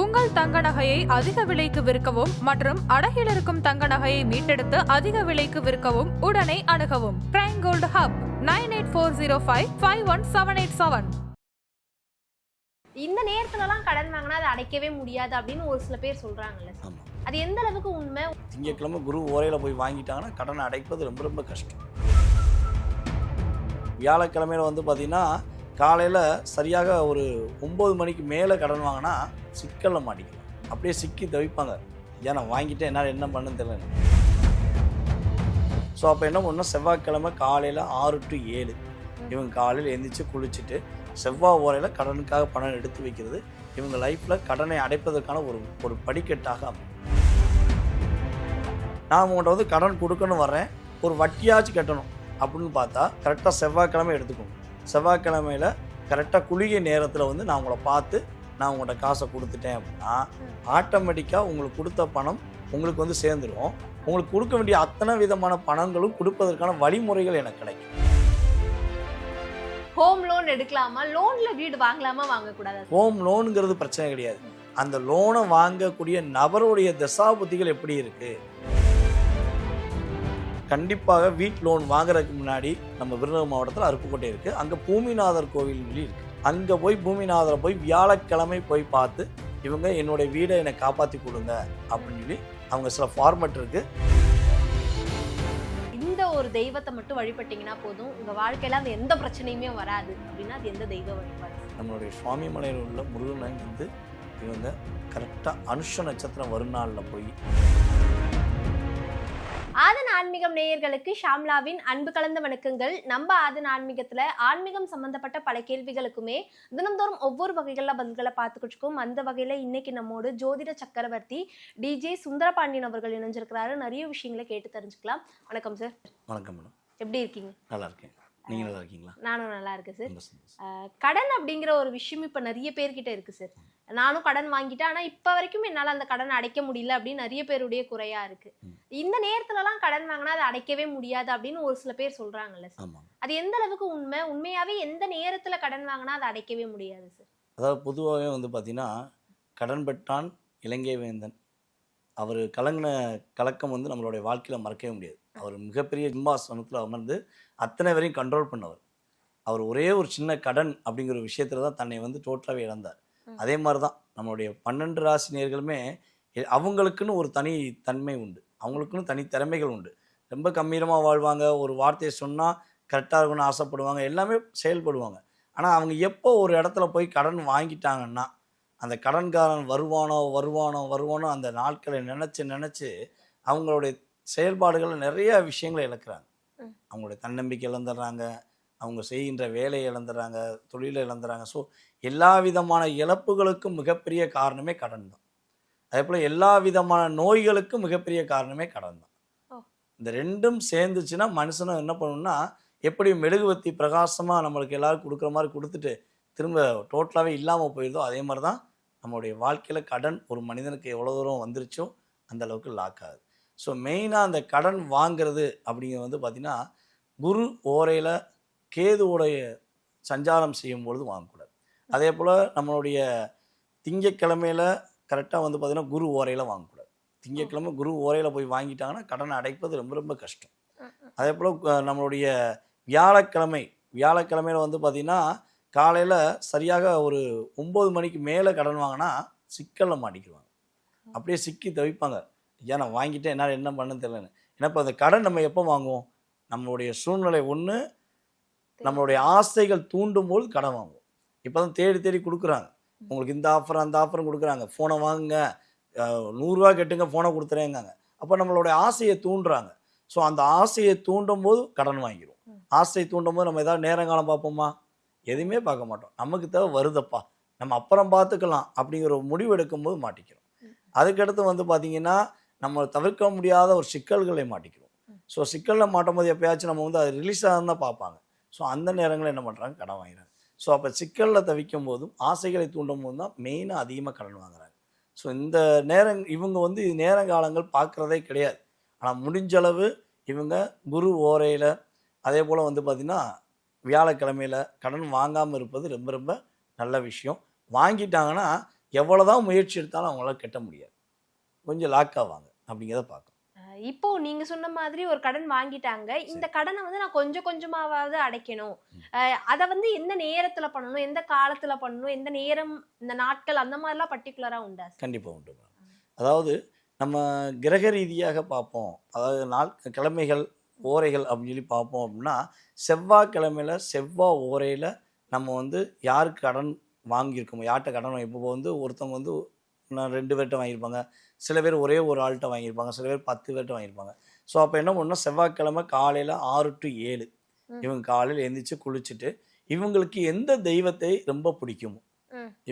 உங்கள் தங்க நகையை அதிக விலைக்கு விற்கவும் மற்றும் அடகில் இருக்கும் தங்க நகையை மீட்டெடுத்து அதிக விலைக்கு விற்கவும் உடனே அணுகவும் பிரைம் கோல்டு ஹப் 9840551787. இந்த நேரத்துலலாம் கடன் வாங்கினா அதை அடைக்கவே முடியாது அப்படின்னு ஒரு சில பேர் சொல்றாங்கல்ல. அது எந்த அளவுக்கு உண்மை? திங்கட்கிழமை குரு ஓரையில் போய் வாங்கிட்டாங்கன்னா கடனை அடைப்பது ரொம்ப ரொம்ப கஷ்டம். வியாழக்கிழமையில் வந்து பார்த்தீங்கன்னா காலையில் சரியாக ஒரு 9 மணிக்கு மேலே கடன் வாங்கினா சிக்கலில் மாட்டிக்கலாம். அப்படியே சிக்கி தவிப்பாங்க. ஏன்னா வாங்கிட்டு என்னால் என்ன பண்ணுன்னு தெரியல. ஸோ அப்போ என்ன பண்ணணும், செவ்வாய்க்கிழமை காலையில் 6 to 7 இவங்க காலையில் எழுந்திரிச்சு குளிச்சுட்டு செவ்வாய் ஓரையில் கடனுக்காக பணம் எடுத்து வைக்கிறது இவங்க லைஃப்பில் கடனை அடைப்பதற்கான ஒரு படிக்கட்டாக அமையும். நான் உங்கள்கிட்ட வந்து கடன் கொடுக்கணும் வர்றேன், ஒரு வட்டியாச்சும் கட்டணும் அப்படின்னு பார்த்தா கரெக்டாக செவ்வாய்க்கிழமை எடுத்துக்கணும். செவ்வாய்க்கிழமையில் கரெக்டாக குளிகை நேரத்தில் வந்து நான் உங்களை பார்த்து நான் உங்கள்கிட்ட காசை கொடுத்துட்டேன் அப்படின்னா ஆட்டோமேட்டிக்காக உங்களுக்கு கொடுத்த பணம் உங்களுக்கு வந்து சேர்ந்துடும். உங்களுக்கு கொடுக்க வேண்டிய அத்தனை விதமான பணங்களும் கொடுப்பதற்கான வழிமுறைகள் எனக்கு கிடைக்கும். ஹோம் லோன் எடுக்கலாமா, லோன்ல வீடு வாங்கலாமா வாங்கக்கூடாது? ஹோம் லோனுங்கிறது பிரச்சனை கிடையாது. அந்த லோனை வாங்கக்கூடிய நபருடைய தசாபுத்திகள் எப்படி இருக்கு. கண்டிப்பாக வீட் லோன் வாங்குறதுக்கு முன்னாடி நம்ம விருதுநகர் மாவட்டத்தில் அருப்புக்கோட்டை இருக்குது, அங்கே பூமிநாதர் கோவில் இருக்குது. அங்கே போய் பூமிநாதரை போய் வியாழக்கிழமை போய் பார்த்து இவங்க என்னுடைய வீடை என்னை காப்பாற்றி கொடுங்க அப்படின்னு சொல்லி அவங்க சில ஃபார்மேட் இருக்குது. இந்த ஒரு தெய்வத்தை மட்டும் வழிபட்டீங்கன்னா போதும், உங்கள் வாழ்க்கையில் அந்த எந்த பிரச்சனையுமே வராது அப்படின்னா அது எந்த தெய்வ வழிபாடு? நம்மளுடைய சுவாமி மலையில் உள்ள முருகனை வந்து இவங்க கரெக்டாக அனுஷ நட்சத்திரம் வருநாளில் போய் ஆதன் ஆன்மீகம் நேயர்களுக்கு ஷாம்லாவின் அன்பு கலந்த வணக்கங்கள். நம்ம ஆதன் ஆன்மீகத்துல ஆன்மீகம் சம்பந்தப்பட்ட பல கேள்விகளுக்குமே தினம்தோறும் ஒவ்வொரு வகைகள்ல பதில்களை பார்த்துக்கிட்டு அந்த வகையில இன்னைக்கு நம்மோடு ஜோதிட சக்கரவர்த்தி DJ சுந்தரபாண்டியன் அவர்கள் இணைஞ்சிருக்கிறாரு. நிறைய விஷயங்களை கேட்டு தெரிஞ்சுக்கலாம். வணக்கம் சார். வணக்கம் மேடம். எப்படி இருக்கீங்க? நல்லா இருக்கேன். நீங்க நல்லா இருக்கீங்களா? நானும் நல்லா இருக்கேன் சார். கடன் அப்படிங்கிற ஒரு விஷயம் இப்ப நிறைய பேர்கிட்ட இருக்கு சார். நானும் கடன் வாங்கிட்டேன், ஆனா இப்ப வரைக்கும் என்னால அந்த கடனை அடைக்க முடியல அப்படின்னு நிறைய பேருடைய குறையா இருக்கு. இந்த நேரத்துல எல்லாம் கடன் வாங்கினா அதை அடைக்கவே முடியாது அப்படின்னு ஒரு சில பேர் சொல்றாங்கல்ல சார். அது எந்த அளவுக்கு உண்மை? உண்மையாவே எந்த நேரத்துல கடன் வாங்கினா அதை அடைக்கவே முடியாது சார்? அதாவது பொதுவாகவே வந்து பார்த்தீங்கன்னா கடன் பெற்றான் இலங்கை வேந்தன். அவர் கலங்கின கலக்கம் வந்து நம்மளுடைய வாழ்க்கையில் மறக்கவே முடியாது. அவர் மிகப்பெரிய சிம்மாசனத்தில் அமர்ந்து அத்தனை வரையும் கண்ட்ரோல் பண்ணவர். அவர் ஒரே ஒரு சின்ன கடன் அப்படிங்கிற விஷயத்தில் தான் தன்னை வந்து டோட்டலாகவே இழந்தார். அதே மாதிரி தான் நம்மளுடைய 12 ராசி நேயர்களுமே அவங்களுக்குன்னு ஒரு தனி தன்மை உண்டு, அவங்களுக்குன்னு தனி திறமைகள் உண்டு. ரொம்ப கம்பீரமாக வாழ்வாங்க, ஒரு வார்த்தையை சொன்னால் கரெக்டாக இருக்கணும்னு ஆசைப்படுவாங்க, எல்லாமே செயல்படுவாங்க. ஆனால் அவங்க எப்போ ஒரு இடத்துல போய் கடன் வாங்கிட்டாங்கன்னா அந்த கடன்காரன் வருவானோ வருவானோ வருவானோ அந்த நாட்களை நினச்சி அவங்களுடைய செயல்பாடுகளில் நிறைய விஷயங்களை இழக்கிறாங்க. அவங்களுடைய தன்னம்பிக்கை இழந்துடுறாங்க, அவங்க செய்கின்ற வேலையை இழந்துடுறாங்க, தொழிலை இழந்துடுறாங்க. ஸோ எல்லா விதமான இழப்புகளுக்கும் மிகப்பெரிய காரணமே கடன் தான். அதே போல் எல்லா விதமான நோய்களுக்கும் மிகப்பெரிய காரணமே கடன் தான். இந்த ரெண்டும் சேர்ந்துச்சுன்னா மனுஷனும் என்ன பண்ணணும்னா, எப்படி மெழுகுவத்தி பிரகாசமாக நம்மளுக்கு எல்லாருக்கும் கொடுக்குற மாதிரி கொடுத்துட்டு திரும்ப டோட்டலாகவே இல்லாமல் போயிடுதோ அதே மாதிரி தான் நம்மளுடைய வாழ்க்கையில் கடன் ஒரு மனிதனுக்கு எவ்வளோ தூரம் வந்துருச்சோ அந்த அளவுக்கு லாக் ஆகுது. ஸோ மெயினாக அந்த கடன் வாங்கிறது அப்படிங்கிறது வந்து பார்த்திங்கன்னா குரு ஓரையில் கேதுவோடைய சஞ்சாரம் செய்யும்பொழுது வாங்கக்கூடாது. அதே போல் நம்மளுடைய திங்கக்கிழமையில் கரெக்டாக வந்து பார்த்திங்கன்னா குரு ஓரையில் வாங்கக்கூடாது. திங்கக்கிழமை குரு ஓரையில் போய் வாங்கிட்டாங்கன்னா கடனை அடைப்பது ரொம்ப ரொம்ப கஷ்டம். அதே போல் நம்மளுடைய வியாழக்கிழமையில் வந்து பார்த்திங்கன்னா காலையில் சரியாக ஒரு 9 மணிக்கு மேலே கடன் வாங்கினா சிக்கலில் மாட்டிக்குவாங்க. அப்படியே சிக்கி தவிப்பாங்க. ஏன்னா வாங்கிட்டேன் என்னால் என்ன பண்ணுன்னு தெரியலன்னு. ஏன்னா இப்போ அந்த கடன் நம்ம எப்போ வாங்குவோம், நம்மளுடைய சூழ்நிலை ஒன்று நம்மளுடைய ஆசைகள் தூண்டும் போது கடன் வாங்குவோம். இப்போ தான் தேடி கொடுக்குறாங்க, உங்களுக்கு இந்த ஆஃபர் அந்த ஆஃபரும் கொடுக்குறாங்க, ஃபோனை வாங்குங்க, 100 ரூபா கட்டுங்க ஃபோனை கொடுத்துறேங்காங்க. அப்போ நம்மளுடைய ஆசையை தூண்டுறாங்க. ஸோ அந்த ஆசையை தூண்டும் போது கடன் வாங்கிடுவோம். ஆசையை தூண்டும் போது நம்ம ஏதாவது நேரங்காலம் பார்ப்போமா? எதுவுமே பார்க்க மாட்டோம். நமக்கு தேவை வருதப்பா, நம்ம அப்புறம் பார்த்துக்கலாம் அப்படிங்கிற ஒரு முடிவு எடுக்கும்போது மாட்டிக்கிறோம். அதுக்கடுத்து வந்து பார்த்திங்கன்னா நம்ம தவிர்க்க முடியாத ஒரு சிக்கல்களை மாட்டிக்கிறோம். ஸோ சிக்கலில் மாட்டும் போது எப்போயாச்சும் நம்ம வந்து அது ரிலீஸ் ஆகுதுன்னு பார்ப்பாங்க. ஸோ அந்த நேரங்களில் என்ன பண்ணுறாங்க, கடன் வாங்கிறாங்க. ஸோ அப்போ சிக்கலில் தவிக்கும் போதும் ஆசைகளை தூண்டும் போது தான் மெயினாக அதிகமாக கடன் வாங்குறாங்க. ஸோ இந்த இவங்க வந்து நேரங்காலங்கள் பார்க்குறதே கிடையாது. ஆனால் முடிஞ்சளவு இவங்க குரு ஓரையில் அதே போல் வந்து பார்த்திங்கன்னா வியாழக்கிழமையில் கடன் வாங்காமல் இருப்பது ரொம்ப ரொம்ப நல்ல விஷயம். வாங்கிட்டாங்கன்னா எவ்வளோதான் முயற்சி எடுத்தாலும் அவங்களால கட்ட முடியாது, கொஞ்சம் லாக் ஆவாங்க அப்படிங்கிறத பார்க்கணும். இப்போ நீங்க சொன்ன மாதிரி ஒரு கடன் வாங்கிட்டாங்க, இந்த கடனை வந்து நான் கொஞ்சம் கொஞ்சமாவது அடைக்கணும், அதை வந்து எந்த நேரத்துல பண்ணணும், எந்த காலத்துல பண்ணணும், எந்த நேரம், இந்த நாட்கள், அந்த மாதிரிலாம் பர்டிகுலரா உண்டா? கண்டிப்பாக உண்டு. அதாவது நம்ம கிரக ரீதியாக பார்ப்போம், அதாவது நாள் கிழமைகள் ஓரைகள் அப்படின்னு சொல்லி பார்ப்போம் அப்படின்னா, செவ்வாய்க்கிழமையில் செவ்வாய் ஓரையில் நம்ம வந்து யாருக்கு கடன் வாங்கியிருக்கோமோ, யார்கிட்ட கடன் இப்போ வந்து ஒருத்தவங்க வந்து நான் 2 பேர்கிட்ட வாங்கியிருப்பாங்க, சில பேர் ஒரே ஒரு ஆள்கிட்ட வாங்கியிருப்பாங்க, சில பேர் 10 பேர்கிட்ட வாங்கியிருப்பாங்க. ஸோ அப்போ என்ன பண்ணணும், செவ்வாய்க்கிழமை காலையில் 6 to 7 இவங்க காலையில் எழுந்திரிச்சு குளிச்சுட்டு இவங்களுக்கு எந்த தெய்வத்தை ரொம்ப பிடிக்குமோ,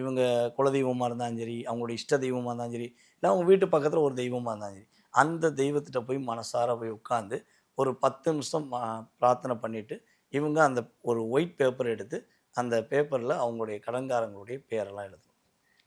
இவங்க குலதெய்வமாக இருந்தாலும் சரி, அவங்களோட இஷ்ட தெய்வமாக இருந்தாலும் சரி, இல்லை அவங்க வீட்டு பக்கத்தில் ஒரு தெய்வமாக இருந்தாலும் சரி, அந்த தெய்வத்திட்ட போய் மனசார போய் உட்காந்து ஒரு 10 நிமிஷம் பிரார்த்தனை பண்ணிவிட்டு இவங்க அந்த ஒரு ஒயிட் பேப்பர் எடுத்து அந்த பேப்பரில் அவங்களுடைய கடன்காரங்களுடைய பேரெல்லாம் எழுதணும்.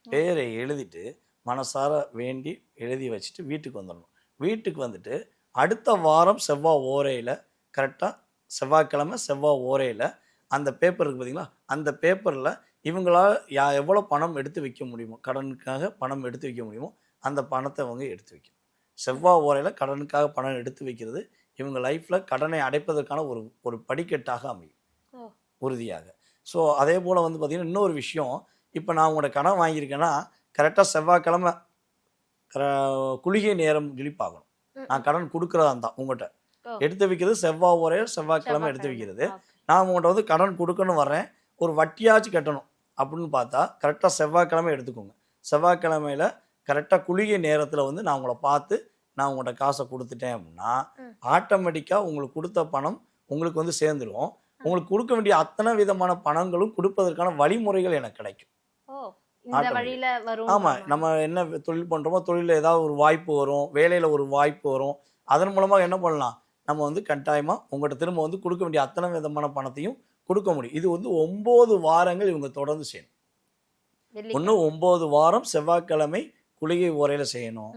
பேரை எழுதிட்டு மனசார வேண்டி எழுதி வச்சுட்டு வீட்டுக்கு வந்துடணும். வீட்டுக்கு வந்துட்டு அடுத்த வாரம் செவ்வாய் ஓரையில் கரெக்டாக செவ்வாய்க்கிழமை செவ்வாய் ஓரையில் அந்த பேப்பர் இருக்குது பார்த்தீங்களா, அந்த பேப்பரில் இவங்களால் எவ்வளோ பணம் எடுத்து வைக்க முடியுமோ, கடனுக்காக பணம் எடுத்து வைக்க முடியுமோ அந்த பணத்தை அவங்க எடுத்து வைக்கணும். செவ்வாய் ஓரையில் கடனுக்காக பணம் எடுத்து வைக்கிறது இவங்க லைஃப்பில் கடனை அடைப்பதற்கான ஒரு படிக்கட்டாக அமையும் உறுதியாக. ஸோ அதே போல் வந்து பார்த்திங்கன்னா இன்னொரு விஷயம், இப்போ நான் உங்களோட கடன் வாங்கியிருக்கேன்னா கரெக்டாக செவ்வாய்க்கிழமை குளிகை நேரம் சொல்லி பார்க்கணும். நான் கடன் கொடுக்குறதா இருந்தால் உங்கள்கிட்ட எடுத்து வைக்கிறது செவ்வாய் ஓரையில் செவ்வாய்க்கிழமை எடுத்து வைக்கிறது. நான் உங்கள்கிட்ட வந்து கடன் கொடுக்கணும் வர்றேன், ஒரு வட்டியாச்சும் கட்டணும் அப்படின்னு பார்த்தா கரெக்டாக செவ்வாய்க்கிழமை எடுத்துக்கோங்க. செவ்வாய்க்கிழமையில் கரெக்டாக குளிகை நேரத்தில் வந்து நான் உங்களை பார்த்து நான் உங்கள்கிட்ட காசை கொடுத்துட்டேன் அப்படின்னா ஆட்டோமேட்டிக்காக உங்களுக்கு கொடுத்த பணம் உங்களுக்கு வந்து சேர்ந்துடும். உங்களுக்கு கொடுக்க வேண்டிய அத்தனை விதமான பணங்களும் கொடுப்பதற்கான வழிமுறைகள் எனக்கு கிடைக்கும். ஆமாம், நம்ம என்ன தொழில் பண்ணுறோமோ தொழிலில் ஏதாவது ஒரு வாய்ப்பு வரும், வேலையில் ஒரு வாய்ப்பு வரும், அதன் மூலமாக என்ன பண்ணலாம், நம்ம வந்து கட்டாயமாக உங்கள்கிட்ட திரும்ப வந்து கொடுக்க வேண்டிய அத்தனை விதமான பணத்தையும் கொடுக்க முடியும். இது வந்து 9 வாரங்கள் இவங்க தொடர்ந்து செய்யணும். ஒன்று 9 வாரம் செவ்வாய்க்கிழமை குளிகை ஓரையில் செய்யணும்.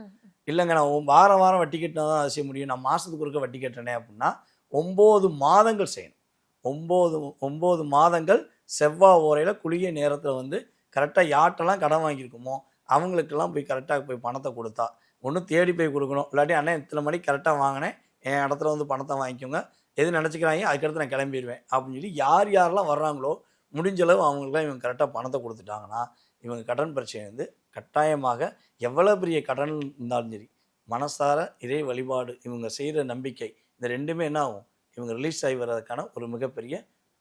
இல்லைங்க நான் வாரம் வட்டி கட்டினா தான் அதை செய்ய முடியும், நான் மாதத்துக்கு ஒருக்க வட்டி கட்டுறேனே அப்படின்னா 9 மாதங்கள் செய்யணும். 9 மாதங்கள் செவ்வாய் ஓரையில் குளிகை நேரத்தில் வந்து கரெக்டாக யார்ட்டெல்லாம் கடன் வாங்கியிருக்குமோ அவங்களுக்கெல்லாம் போய் கரெக்டாக போய் பணத்தை கொடுத்தா, ஒன்று தேடி போய் கொடுக்கணும், இல்லாட்டி அண்ணன் இத்தனை மணிக்கு கரெக்டாக வாங்கினேன் என் இடத்துல வந்து பணத்தை வாங்கிக்கோங்க, எது நினச்சிக்கிறாங்க அதுக்கடுத்து நான் கிளம்பிடுவேன் அப்படின்னு சொல்லி யாரெல்லாம் வர்றாங்களோ முடிஞ்சளவு அவங்களுக்குலாம் இவங்க கரெக்டாக பணத்தை கொடுத்துட்டாங்கன்னா இவங்க கடன் பிரச்சனை வந்து கட்டாயமாக எவ்வளோ பெரிய கடன் இருந்தாலும் சரி, மனசார இறை வழிபாடு இவங்க செய்கிற நம்பிக்கை, இந்த ரெண்டுமே என்ன ஆகும், இவங்க ரிலீஸ் ஆகி வர்றதுக்கான ஒரு மிகப்பெரிய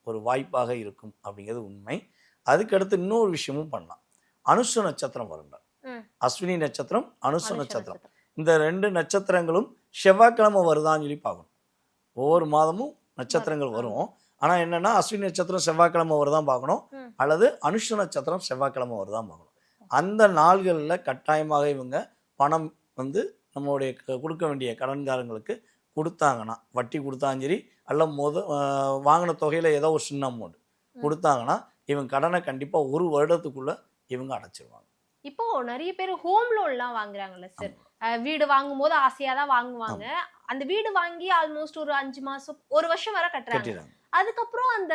ஒரு வாய்ப்பாக இருக்கும் அப்படிங்கிறது உண்மை. அதுக்கடுத்து இன்னொரு விஷயமும் பண்ணலாம். அனுஷ நட்சத்திரம் வருங்க, அஸ்வினி நட்சத்திரம், அனுஷ நட்சத்திரம், இந்த 2 நட்சத்திரங்களும் செவ்வாய்க்கிழமை வருதான்னு சொல்லி பார்க்கணும். ஒவ்வொரு மாதமும் நட்சத்திரங்கள் வரும், ஆனால் என்னென்னா அஸ்வினி நட்சத்திரம் செவ்வாய்க்கிழமை வருதான் பார்க்கணும், அல்லது அனுஷ நட்சத்திரம் செவ்வாய்க்கிழமை வருதான் பார்க்கணும். அந்த நாள்களில் கட்டாயமாக இவங்க பணம் வந்து நம்மளுடைய கொடுக்க வேண்டிய கடன்காரங்களுக்கு கொடுத்தாங்கன்னா, வட்டி கொடுத்தாலும் சரி அல்ல வாங்கின தொகையில் ஏதோ ஒரு சின்ன அமௌண்ட் கொடுத்தாங்கன்னா இவங்க கடனை கண்டிப்பாக 1 வருடத்துக்குள்ள இவங்க அடைச்சிருவாங்க. இப்போ நிறைய பேர் ஹோம் லோன்லாம் வாங்குறாங்கல்ல சார், வீடு வாங்கும் போது ஆசையா தான் வாங்குவாங்க, அந்த வீடு வாங்கி ஆல்மோஸ்ட் ஒரு 5 மாசம் 1 வருஷம் வரை கட்டுறாங்க, அதுக்கப்புறம் அந்த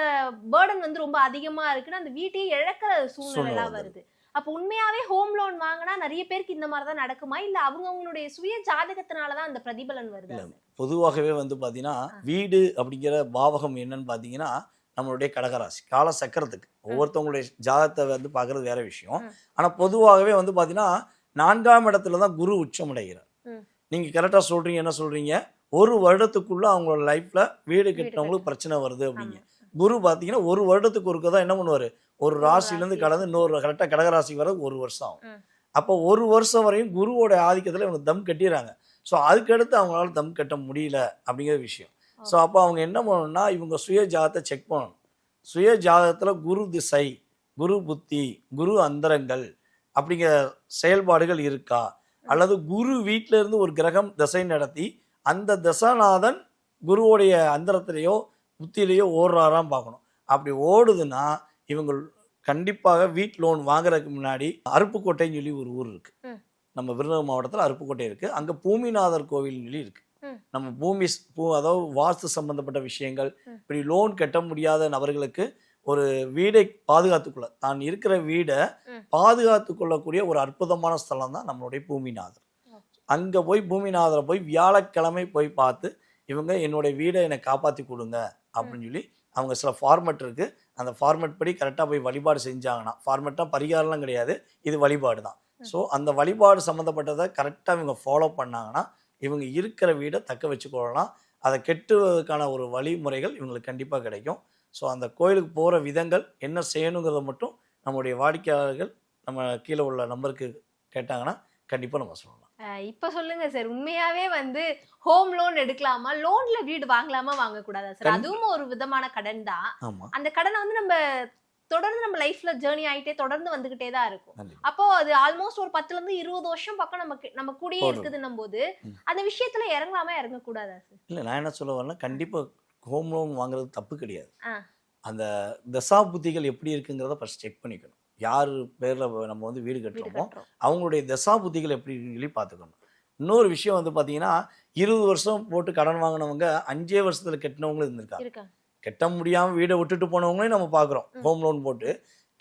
பேர்டன் வந்து ரொம்ப அதிகமா இருக்குன்னு அந்த வீட்டையே இழக்கிற சூழ்நிலை வருது. அப்போ உண்மையாவே ஹோம் லோன் வாங்கினா நிறைய பேருக்கு இந்த மாதிரி தான் நடக்குமா, இல்ல அவங்களுடைய சுய ஜாதகத்தினாலதான் அந்த பிரதிபலன் வருது? பொதுவாகவே வந்து பாத்தீங்கன்னா வீடு அப்படிங்கிற பாவகம் என்னன்னு பாத்தீங்கன்னா நம்மளுடைய கடகராசி கால சக்கரத்துக்கு ஒவ்வொருத்தவங்களுடைய ஜாதகத்தை வந்து பார்க்கறது வேற விஷயம். ஆனால் பொதுவாகவே வந்து பார்த்தீங்கன்னா 4ஆம் இடத்துல தான் குரு உச்சமடைகிறார். நீங்கள் கரெக்டாக சொல்கிறீங்க, என்ன சொல்கிறீங்க, 1 வருடத்துக்குள்ளே அவங்களோட லைஃப்பில் வீடு கட்டினவங்களுக்கு பிரச்சனை வருது அப்படிங்க. குரு பார்த்தீங்கன்னா 1 வருடத்துக்கு ஒருக்க தான் என்ன பண்ணுவார், ஒரு ராசிலேருந்து கடந்து இன்னொரு கரெக்டாக கடகராசிக்கு வர 1 வருஷம் ஆகும். அப்போ 1 வருஷம் வரையும் குருவோட ஆதிக்கத்தில் இவங்க தம் கட்டிடுறாங்க. ஸோ அதுக்கடுத்து அவங்களால தம் கட்ட முடியல அப்படிங்கிற விஷயம். ஸோ அப்போ அவங்க என்ன பண்ணணும்னா இவங்க சுய ஜாதகத்தை செக் பண்ணணும். சுய ஜாதகத்தில் குரு திசை, குரு புத்தி, குரு அந்தரங்கள் அப்படிங்கிற செயல்பாடுகள் இருக்கா, அல்லது குரு வீட்டில இருந்து ஒரு கிரகம் திசை நடத்தி அந்த தசாநாதன் குருவோடைய அந்தரத்திலேயோ புத்தியிலேயோ ஓடுறாரான்னு பார்க்கணும். அப்படி ஓடுதுன்னா இவங்க கண்டிப்பாக வீட் லோன் வாங்குறதுக்கு முன்னாடி அருப்புக்கோட்டைன்னு சொல்லி ஒரு ஊர் இருக்கு, நம்ம விருதுநகர் மாவட்டத்தில் அருப்புக்கோட்டை இருக்கு, அங்கே பூமிநாதர் கோவில்னு சொல்லி இருக்கு. நம்ம அதாவது வாஸ்து சம்பந்தப்பட்ட விஷயங்கள், இப்படி லோன் கட்ட முடியாத நபர்களுக்கு ஒரு வீடை பாதுகாத்துக்கொள்ள, தான் இருக்கிற வீடை பாதுகாத்து கொள்ளக்கூடிய ஒரு அற்புதமான ஸ்தலம் தான் நம்மளுடைய பூமிநாதர். அங்கே போய் பூமிநாதரை போய் வியாழக்கிழமை போய் பார்த்து, இவங்க என்னுடைய வீடை என்னை காப்பாற்றி கொடுங்க அப்படின்னு சொல்லி அவங்க சில ஃபார்மெட் இருக்குது, அந்த ஃபார்மெட் படி கரெக்டாக போய் வழிபாடு செஞ்சாங்கன்னா, ஃபார்மெட்டாக பரிகாரம்லாம் கிடையாது, இது வழிபாடு தான். ஸோ அந்த வழிபாடு சம்மந்தப்பட்டதை கரெக்டாக இவங்க ஃபாலோ பண்ணாங்கன்னா இவங்க இருக்கிற வீடை தக்க வச்சுக்கொள்ளலாம். அதை கெட்டுவதற்கான ஒரு வழிமுறைகள் இவங்களுக்கு கண்டிப்பாக கிடைக்கும். ஸோ அந்த கோயிலுக்கு போகிற விதங்கள் என்ன செய்யணுங்கிறத மட்டும் நம்முடைய வாடிக்கையாளர்கள் நம்ம கீழே உள்ள நம்பருக்கு கேட்டாங்கன்னா கண்டிப்பாக நம்ம சொல்லலாம். இப்போ சொல்லுங்க சார், உண்மையாவே வந்து ஹோம் லோன் எடுக்கலாமா, லோன்ல வீடு வாங்கலாமா வாங்கக்கூடாதா சார்? அதுவும் ஒரு விதமான கடன் தான். ஆமாம், அந்த கடனை வந்து நம்ம தொடர்ந்து நம்ம லைஃப்ல ஜேர்னி ஆயிட்டே தொடர்ந்து வந்துகிட்டே தான் இருக்கும். அப்போ அது ஆல்மோஸ்ட் ஒரு 10ல இருந்து 20 வருஷம் பக்கம் நம்ம கூடயே இருக்குதுன்னும் போது அந்த விஷயத்துல இறங்கலாமா இறங்க கூடாதா சார்? இல்லை, நான் என்ன சொல்ல வரேன்னா கண்டிப்பாக ஹோம் லோன் வாங்குறது தப்பு கிடையாது. அந்த தசா புத்திகள் எப்படி இருக்குங்கிறத ஃபர்ஸ்ட் செக் பண்ணிக்கணும். யார் பேரில் நம்ம வந்து வீடு கட்டுறோமோ அவங்களுடைய தசா புத்திகள் எப்படி சொல்லி பார்த்துக்கணும். இன்னொரு விஷயம் வந்து பார்த்தீங்கன்னா 20 வருஷம் போட்டு கடன் வாங்கினவங்க 5 வருஷத்தில் கட்டினவங்களும் இருந்திருக்காங்க. கட்ட முடியாமல் வீடை விட்டுட்டு போனவங்களையும் நம்ம பார்க்குறோம். ஹோம் லோன் போட்டு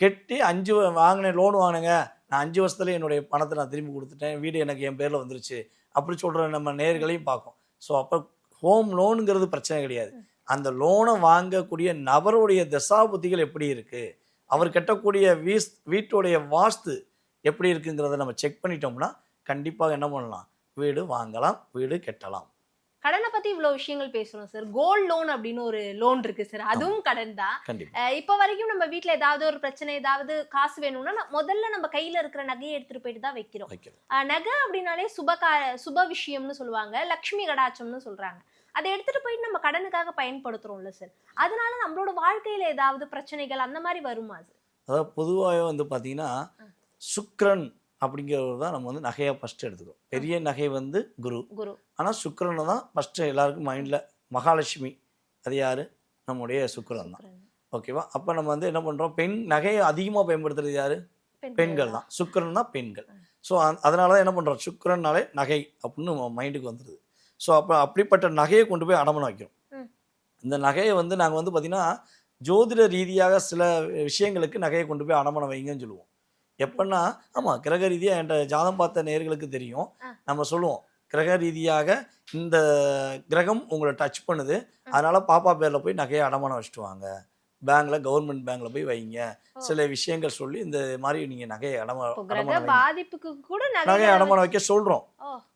கட்டி 5 வாங்கினேன், லோன் வாங்கினேங்க, நான் 5 வருஷத்துல என்னுடைய பணத்தை நான் திரும்பி கொடுத்துட்டேன், வீடு எனக்கு என் பேரில் வந்துருச்சு அப்படி சொல்கிற நம்ம நேர்களையும் பார்க்கும். ஸோ அப்போ ஹோம் லோனுங்கிறது பிரச்சனை கிடையாது. அந்த லோனை வாங்கக்கூடிய நபருடைய தசாபுத்திகள் எப்படி இருக்குது, அவர் கட்டக்கூடிய வீட்டுடைய வாஸ்து எப்படி இருக்குங்கிறத நம்ம செக் பண்ணிட்டோம்னா கண்டிப்பாக என்ன பண்ணலாம், வீடு வாங்கலாம், வீடு கட்டலாம். கடனை பத்தி இவ்வளவு விஷயங்கள் பேசுறோம் சார். கோல்ட் லோன் அப்படின்னு ஒரு லோன் இருக்கு சார், அதுவும் கடன் தான். இப்ப வரைக்கும் நம்ம வீட்டுல ஏதாவது ஒரு பிரச்சனை, ஏதாவது காசு வேணும்னா முதல்ல நம்ம கையில இருக்கிற நகையை எடுத்துட்டு போயிட்டு தான் வைக்கிறோம். நகை அப்படின்னாலே சுப விஷயம்னு சொல்லுவாங்க, லக்ஷ்மி கடாட்சம்னு சொல்றாங்க. அதை எடுத்துட்டு போயிட்டு நம்ம கடனுக்காக பயன்படுத்துறோம்ல சார், அதனால நம்மளோட வாழ்க்கையில ஏதாவது பிரச்சனைகள் அந்த மாதிரி வருமா சார்? அதாவது பொதுவாக வந்து பார்த்தீங்கன்னா சுக்கிரன் அப்படிங்கிறது தான் நம்ம வந்து நகையாக ஃபஸ்ட்டு எடுத்துக்கிறோம். பெரிய நகை வந்து குரு, ஆனால் சுக்கிரனை தான் ஃபஸ்ட்டு எல்லாருக்கும் மைண்டில். மகாலட்சுமி அது யார், நம்முடைய சுக்கிரன் தான். ஓகேவா? அப்போ நம்ம வந்து என்ன பண்ணுறோம், பெண் நகையை அதிகமாக பயன்படுத்துறது யார், பெண்கள் தான். சுக்கிரன் தான் பெண்கள். ஸோ அதனால தான் என்ன பண்ணுறோம், சுக்கிரன்னாலே நகை அப்படின்னு மைண்டுக்கு வந்துடுது. ஸோ அப்போ அப்படிப்பட்ட நகையை கொண்டு போய் அடமானம் வைக்கிறோம். இந்த நகையை வந்து நாங்கள் வந்து பார்த்திங்கன்னா ஜோதிட ரீதியாக சில விஷயங்களுக்கு நகையை கொண்டு போய் அடமானம் வைங்கன்னு சொல்லுவோம். எப்படின்னா, ஆமாம், கிரக ரீதியாக என்கிட்ட ஜாதம் பார்த்த நேர்களுக்கு தெரியும். நம்ம சொல்லுவோம், கிரக ரீதியாக இந்த கிரகம் உங்களை டச் பண்ணுது, அதனால் பாப்பா பேரில் போய் நகையை அடமானம் வச்சுட்டு வாங்க, பேங்க்ல கவர்மெண்ட் பேங்க்ல போய் வைங்க, சில விஷயங்கள் சொல்லி இந்த மாதிரி நீங்கள் நகையை பாதிப்புக்கு கூட நகையை அடமானம் வைக்க சொல்கிறோம்.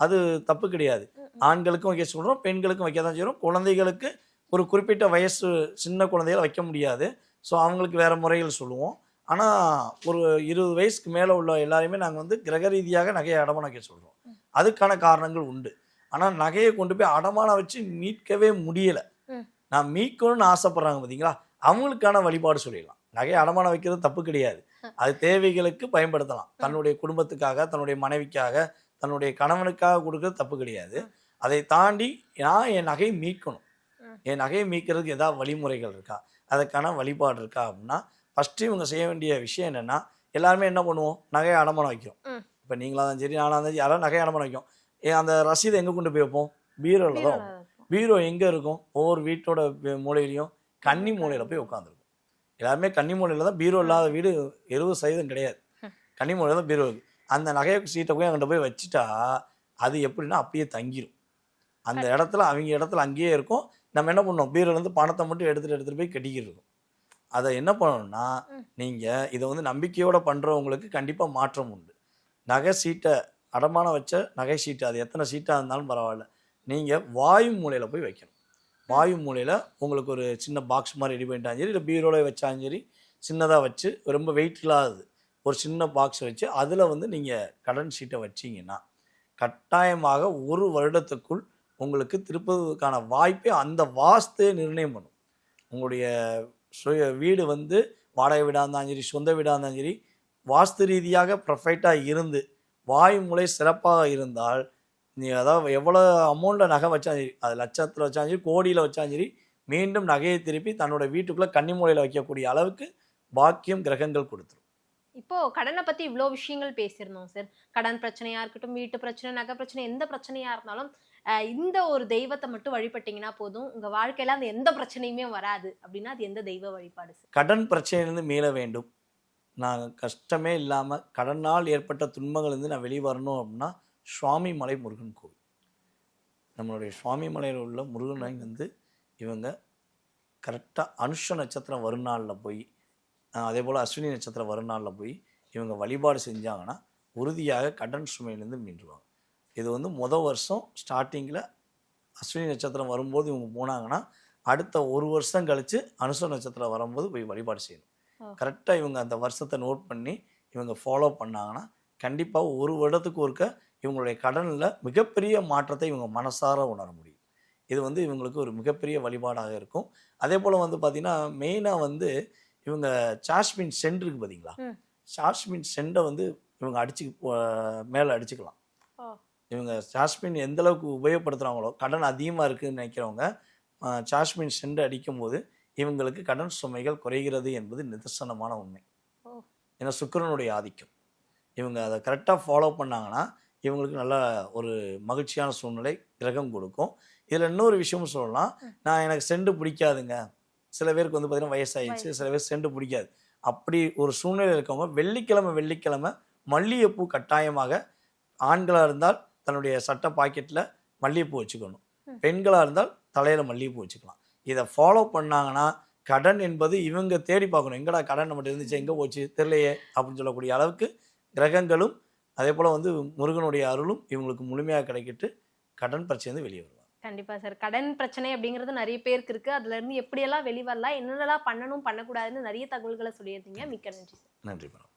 அது தப்பு கிடையாது. ஆண்களுக்கும் வைக்க சொல்கிறோம், பெண்களுக்கும் வைக்க தான் செய்கிறோம். குழந்தைகளுக்கு ஒரு குறிப்பிட்ட வயசு சின்ன குழந்தைகளை வைக்க முடியாது. ஸோ அவங்களுக்கு வேறு முறைகள் சொல்லுவோம். ஆனால் ஒரு 20 வயசுக்கு மேலே உள்ள எல்லாரையுமே நாங்கள் வந்து கிரக ரீதியாக நகையை அடமானம் வைக்க சொல்கிறோம். அதுக்கான காரணங்கள் உண்டு. ஆனால் நகையை கொண்டு போய் அடமானம் வச்சு மீட்கவே முடியலை, நான் மீட்கணும்னு ஆசைப்படுறாங்க பார்த்தீங்களா, அவங்களுக்கான வழிபாடு சொல்லிடலாம். நகையை அடமானம் வைக்கிறது தப்பு கிடையாது, அது தேவைகளுக்கு பயன்படுத்தலாம். தன்னுடைய குடும்பத்துக்காக, தன்னுடைய மனைவிக்காக, தன்னுடைய கணவனுக்காக கொடுக்கறது தப்பு கிடையாது. அதை தாண்டி நான் என் நகையை மீட்கணும், என் நகையை மீட்கிறதுக்கு ஏதாவது வழிமுறைகள் இருக்கா, அதுக்கான வழிபாடு இருக்கா அப்படின்னா ஃபஸ்ட்டு இவங்க செய்ய வேண்டிய விஷயம் என்னென்னா, எல்லாருமே என்ன பண்ணுவோம், நகையை அடமானம் வைக்கிறோம். இப்போ நீங்களாக தான் சரி, நானாக தான் சரி, யாராவது நகையை அடமானம் வைக்கும். அந்த ரசீதை எங்கே கொண்டு போய் வைப்போம், பீரோவில் தான். பீரோ எங்கே இருக்கும், ஒவ்வொரு வீட்டோட மூலையிலையும் கன்னி மூலையில் போய் உட்காந்துருக்கும். எல்லாருமே கன்னி மூலையில் தான். பீரோ இல்லாத வீடு 70% கிடையாது. கன்னி மூலையில் தான் பீரோ இருக்குது. அந்த நகையை சீட்டை போய் அங்கிட்ட போய் வச்சுட்டா அது எப்படின்னா அப்படியே தங்கிடும். அந்த இடத்துல அவங்க இடத்துல அங்கேயே இருக்கும். நம்ம என்ன பண்ணோம், பீரோலேருந்து பணத்தை மட்டும் எடுத்துகிட்டு போய் கட்டிக்கிட்டு இருக்கோம். அதை என்ன பண்ணணும்னா, நீங்கள் இதை வந்து நம்பிக்கையோடு பண்ணுறவங்களுக்கு கண்டிப்பாக மாற்றம் உண்டு. நகை சீட்டை அடமானம் வச்ச நகை சீட்டு, அது எத்தனை சீட்டாக இருந்தாலும் பரவாயில்ல, நீங்கள் வாயு மூலையில் போய் வைக்கணும். வாயு மூலையில் உங்களுக்கு ஒரு சின்ன பாக்ஸ் மாதிரி ரெடி பண்ணிட்டாலும் சரி, இல்லை பீரோவில் வச்சாலும் சரி, சின்னதாக வச்சு ரொம்ப வெயிட் இல்லாதது ஒரு சின்ன பாக்ஸ் வச்சு அதில் வந்து நீங்கள் கடன் சீட்டை வச்சிங்கன்னா கட்டாயமாக 1 வருடத்துக்குள் உங்களுக்கு திருப்பதற்கான வாய்ப்பே அந்த வாஸ்தே நிர்ணயம் பண்ணும். உங்களுடைய வீடு வந்து வாடகை வீடாக இருந்தாலும் சரி, சொந்த வீடாக இருந்தாலும் சரி, வாஸ்து ரீதியாக பர்ஃபெக்டாக இருந்து வாயு மூலை சிறப்பாக இருந்தால், நீ அதாவது எவ்வளோ அமௌண்ட்டில் நகை வச்சாலும் சரி, அது லட்சத்தில் வச்சாலும் சரி, கோடியில் வச்சாலும் சரி, மீண்டும் நகையை திருப்பி தன்னோட வீட்டுக்குள்ளே கன்னி மூலையில் வைக்கக்கூடிய அளவுக்கு பாக்கியம் கிரகங்கள் கொடுத்துரும். இப்போ கடனை பத்தி இவ்வளோ விஷயங்கள் பேசியிருந்தோம் சார். கடன் பிரச்சனையா இருக்கட்டும், வீட்டு பிரச்சனை, நகை பிரச்சனை, எந்த பிரச்சனையா இருந்தாலும் இந்த ஒரு தெய்வத்தை மட்டும் வழிபட்டீங்கன்னா போதும் உங்க வாழ்க்கையில அந்த எந்த பிரச்சனையுமே வராது அப்படின்னா அது எந்த தெய்வ வழிபாடு சார்? கடன் பிரச்சனையிலிருந்து மீள வேண்டும், நான் கஷ்டமே இல்லாமல் கடனால் ஏற்பட்ட துன்பங்கள்லேருந்து நான் வெளியே வரணும் அப்படின்னா சுவாமி மலை முருகன் கோவில், நம்மளுடைய சுவாமி மலையில் உள்ள முருகனை வந்து இவங்க கரெக்டாக அனுஷ நட்சத்திரம் வருநாளில் போய், அதே போல் அஸ்வினி நட்சத்திரம் வருநாளில் போய் இவங்க வழிபாடு செஞ்சாங்கன்னா உறுதியாக கடன் சுமையிலேருந்து மீண்டுருவாங்க. இது வந்து வருஷம் ஸ்டார்டிங்கில் அஸ்வினி நட்சத்திரம் வரும்போது இவங்க போனாங்கன்னா அடுத்த ஒரு வருஷம் கழித்து அனுஷ நட்சத்திரம் வரும்போது போய் வழிபாடு செய்யணும். கரெக்டாக இவங்க அந்த வருஷத்தை நோட் பண்ணி இவங்க ஃபாலோ பண்ணாங்கன்னா கண்டிப்பாக ஒரு வருடத்துக்கு ஒருக்க இவங்களுடைய கடனில் மிகப்பெரிய மாற்றத்தை இவங்க மனசார உணர முடியும். இது வந்து இவங்களுக்கு ஒரு மிகப்பெரிய வழிபாடாக இருக்கும். அதே போல் வந்து பார்த்திங்கன்னா மெயினாக வந்து இவங்க சாஸ்மின் சென்ட் இருக்குது பார்த்தீங்களா, சாஸ்மின் சென்டை வந்து இவங்க மேலே அடிச்சுக்கலாம். இவங்க சாஸ்மின் எந்தளவுக்கு உபயோகப்படுத்துகிறாங்களோ, கடன் அதிகமாக இருக்குதுன்னு நினைக்கிறவங்க சாஸ்மின் சென்ட் அடிக்கும்போது இவங்களுக்கு கடன் சுமைகள் குறைகிறது என்பது நிதர்சனமான உண்மை. ஏன்னா சுக்கிரனுடைய ஆதிக்கம், இவங்க அதை கரெக்டாக ஃபாலோ பண்ணாங்கன்னா இவங்களுக்கு நல்ல ஒரு மகிழ்ச்சியான சூழ்நிலை கிரகம் கொடுக்கும். இதில் இன்னொரு விஷயமும் சொல்லலாம், எனக்கு செண்டு பிடிக்காதுங்க, சில பேருக்கு வந்து பார்த்திங்கன்னா வயசாகிடுச்சு, சில பேர் செண்டு பிடிக்காது, அப்படி ஒரு சூழ்நிலை இருக்கவங்க வெள்ளிக்கிழமை மல்லிகைப்பூ கட்டாயமாக, ஆண்களாக இருந்தால் தன்னுடைய சட்டை பாக்கெட்டில் மல்லிகைப்பூ வச்சுக்கணும், பெண்களாக இருந்தால் தலையில் மல்லிகைப்பூ வச்சுக்கலாம். இதை ஃபாலோ பண்ணாங்கன்னா கடன் என்பது இவங்க தேடி பார்க்கணும், எங்கடா கடன் நம்மகிட்ட இருந்துச்சு எங்கே போச்சு தெரியலையே அப்படின்னு சொல்லக்கூடிய அளவுக்கு கிரகங்களும் அதே போல் வந்து முருகனுடைய அருளும் இவங்களுக்கு முழுமையாக கிடைக்கிட்டு கடன் பிரச்சனை வெளியே வருவாங்க. கண்டிப்பா சார். கடன் பிரச்சனை அப்படிங்கிறது நிறைய பேருக்கு இருக்கு, அதுல இருந்து எப்படியெல்லாம் வெளிவரலாம், என்னென்னலாம் பண்ணணும் பண்ணக்கூடாதுன்னு நிறைய தகவல்களை சொல்லியிருந்தீங்க. மிக்க நன்றி சார். நன்றி மேடம்.